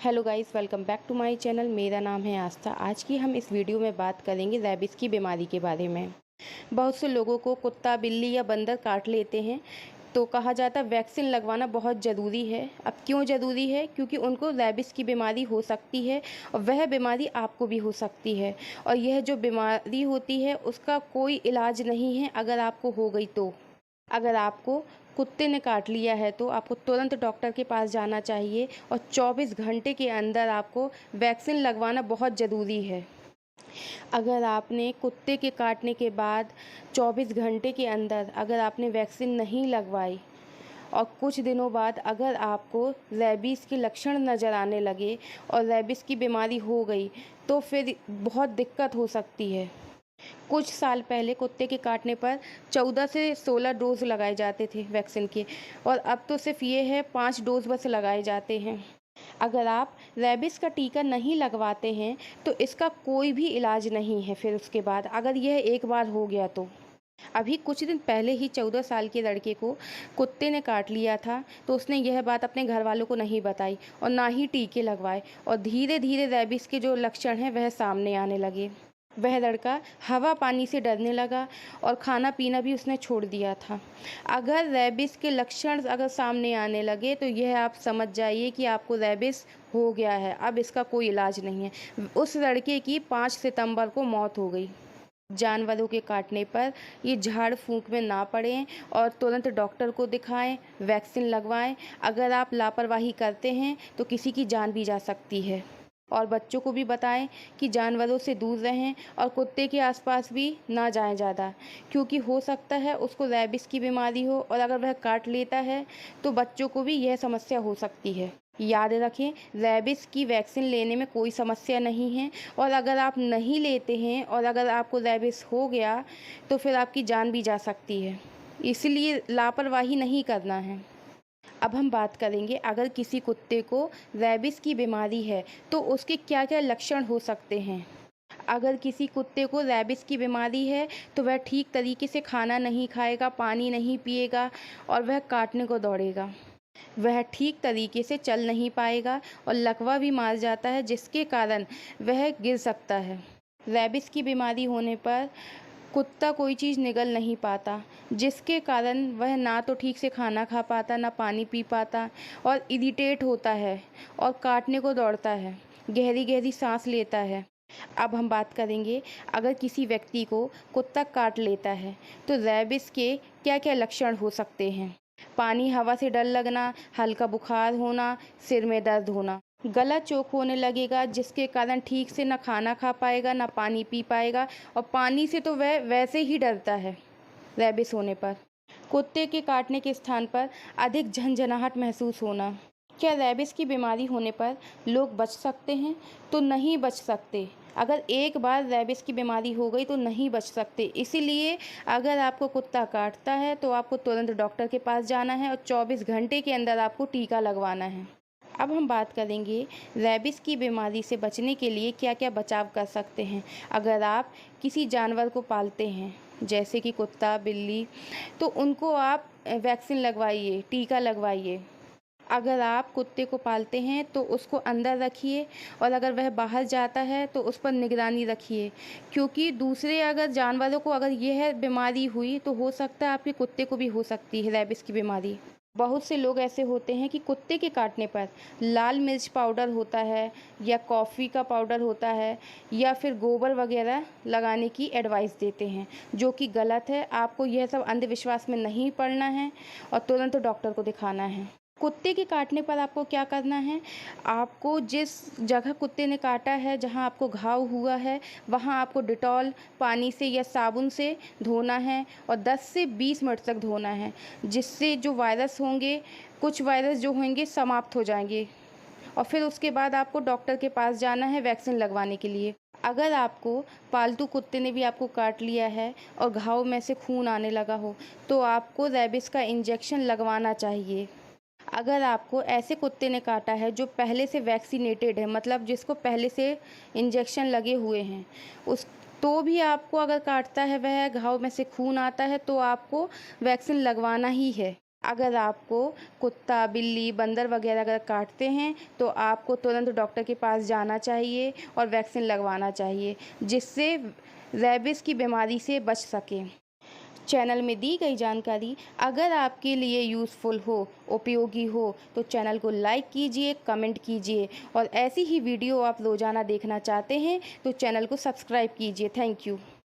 Hello guys, welcome back to my channel. मेरा नाम है आस्था। आज की हम इस वीडियो में बात करेंगे रैबिस की बीमारी के बारे में। बहुत से लोगों को कुत्ता, बिल्ली या बंदर काट लेते हैं तो कहा जाता है वैक्सीन लगवाना बहुत ज़रूरी है। अब क्यों ज़रूरी है? क्योंकि उनको रैबिस की बीमारी हो सकती है और वह बीमारी आपको भी हो सकती है। और यह जो बीमारी होती है उसका कोई इलाज नहीं है अगर आपको हो गई तो। अगर आपको कुत्ते ने काट लिया है तो आपको तुरंत डॉक्टर के पास जाना चाहिए और 24 घंटे के अंदर आपको वैक्सीन लगवाना बहुत ज़रूरी है। अगर आपने कुत्ते के काटने के बाद 24 घंटे के अंदर अगर आपने वैक्सीन नहीं लगवाई और कुछ दिनों बाद अगर आपको रैबीज़ के लक्षण नज़र आने लगे और रैबीज़ की बीमारी हो गई तो फिर बहुत दिक्कत हो सकती है। कुछ साल पहले कुत्ते के काटने पर 14 से 16 डोज लगाए जाते थे वैक्सीन के, और अब तो सिर्फ ये है 5 डोज बस लगाए जाते हैं। अगर आप रैबिस का टीका नहीं लगवाते हैं तो इसका कोई भी इलाज नहीं है फिर उसके बाद, अगर यह एक बार हो गया तो। अभी कुछ दिन पहले ही 14 साल के लड़के को कुत्ते ने काट लिया था तो उसने यह बात अपने घर वालों को नहीं बताई और ना ही टीके लगवाए, और धीरे धीरे रैबिस के जो लक्षण हैं वह सामने आने लगे। वह लड़का हवा पानी से डरने लगा और खाना पीना भी उसने छोड़ दिया था। अगर रैबिस के लक्षण अगर सामने आने लगे तो यह आप समझ जाइए कि आपको रैबिस हो गया है, अब इसका कोई इलाज नहीं है। उस लड़के की 5 सितंबर को मौत हो गई। जानवरों के काटने पर ये झाड़ फूंक में ना पड़ें और तुरंत डॉक्टर को दिखाएं, वैक्सीन लगवाएं। अगर आप लापरवाही करते हैं तो किसी की जान भी जा सकती है। और बच्चों को भी बताएं कि जानवरों से दूर रहें और कुत्ते के आसपास भी ना जाएं ज़्यादा, क्योंकि हो सकता है उसको रैबिस की बीमारी हो और अगर वह काट लेता है तो बच्चों को भी यह समस्या हो सकती है। याद रखें, रैबिस की वैक्सीन लेने में कोई समस्या नहीं है, और अगर आप नहीं लेते हैं और अगर आपको रैबिस हो गया तो फिर आपकी जान भी जा सकती है। इसलिए लापरवाही नहीं करना है। अब हम बात करेंगे, अगर किसी कुत्ते को रैबिस की बीमारी है तो उसके क्या क्या लक्षण हो सकते हैं। अगर किसी कुत्ते को रैबिस की बीमारी है तो वह ठीक तरीके से खाना नहीं खाएगा, पानी नहीं पिएगा और वह काटने को दौड़ेगा। वह ठीक तरीके से चल नहीं पाएगा और लकवा भी मार जाता है, जिसके कारण वह गिर सकता है। रैबिस की बीमारी होने पर कुत्ता कोई चीज़ निगल नहीं पाता, जिसके कारण वह ना तो ठीक से खाना खा पाता, ना पानी पी पाता और इरिटेट होता है और काटने को दौड़ता है, गहरी गहरी सांस लेता है। अब हम बात करेंगे, अगर किसी व्यक्ति को कुत्ता काट लेता है तो रैबिस के क्या क्या लक्षण हो सकते हैं। पानी हवा से डर लगना, हल्का बुखार होना, सिर में दर्द होना, गला चोक होने लगेगा, जिसके कारण ठीक से ना खाना खा पाएगा ना पानी पी पाएगा, और पानी से तो वह वैसे ही डरता है रैबिस होने पर। कुत्ते के काटने के स्थान पर अधिक झंझनाहट महसूस होना। क्या रैबिस की बीमारी होने पर लोग बच सकते हैं? तो नहीं बच सकते। अगर एक बार रैबिस की बीमारी हो गई तो नहीं बच सकते। इसीलिए अगर आपको कुत्ता काटता है तो आपको तुरंत डॉक्टर के पास जाना है और 24 घंटे के अंदर आपको टीका लगवाना है। अब हम बात करेंगे रैबिस की बीमारी से बचने के लिए क्या क्या बचाव कर सकते हैं। अगर आप किसी जानवर को पालते हैं जैसे कि कुत्ता, बिल्ली, तो उनको आप वैक्सीन लगवाइए, टीका लगवाइए। अगर आप कुत्ते को पालते हैं तो उसको अंदर रखिए, और अगर वह बाहर जाता है तो उस पर निगरानी रखिए, क्योंकि दूसरे अगर जानवरों को अगर यह बीमारी हुई तो हो सकता है आपके कुत्ते को भी हो सकती है रैबिस की बीमारी। बहुत से लोग ऐसे होते हैं कि कुत्ते के काटने पर लाल मिर्च पाउडर होता है या कॉफ़ी का पाउडर होता है या फिर गोबर वगैरह लगाने की एडवाइस देते हैं, जो कि गलत है। आपको यह सब अंधविश्वास में नहीं पड़ना है और तुरंत डॉक्टर को दिखाना है। कुत्ते के काटने पर आपको क्या करना है, आपको जिस जगह कुत्ते ने काटा है, जहां आपको घाव हुआ है, वहां आपको डिटॉल पानी से या साबुन से धोना है और 10 से 20 मिनट तक धोना है, जिससे जो वायरस होंगे, कुछ वायरस जो होंगे समाप्त हो जाएंगे। और फिर उसके बाद आपको डॉक्टर के पास जाना है वैक्सीन लगवाने के लिए। अगर आपको पालतू कुत्ते ने भी आपको काट लिया है और घाव में से खून आने लगा हो तो आपको रैबिस का इंजेक्शन लगवाना चाहिए। अगर आपको ऐसे कुत्ते ने काटा है जो पहले से वैक्सीनेटेड है, मतलब जिसको पहले से इंजेक्शन लगे हुए हैं, उस तो भी आपको अगर काटता है, वह घाव में से खून आता है, तो आपको वैक्सीन लगवाना ही है। अगर आपको कुत्ता, बिल्ली, बंदर वगैरह अगर काटते हैं तो आपको तुरंत डॉक्टर के पास जाना चाहिए और वैक्सीन लगवाना चाहिए, जिससे रेबीज़ की बीमारी से बच सकें। चैनल में दी गई जानकारी अगर आपके लिए यूज़फुल हो, उपयोगी हो, तो चैनल को लाइक कीजिए, कमेंट कीजिए और ऐसी ही वीडियो आप रोज़ाना देखना चाहते हैं तो चैनल को सब्सक्राइब कीजिए। Thank you.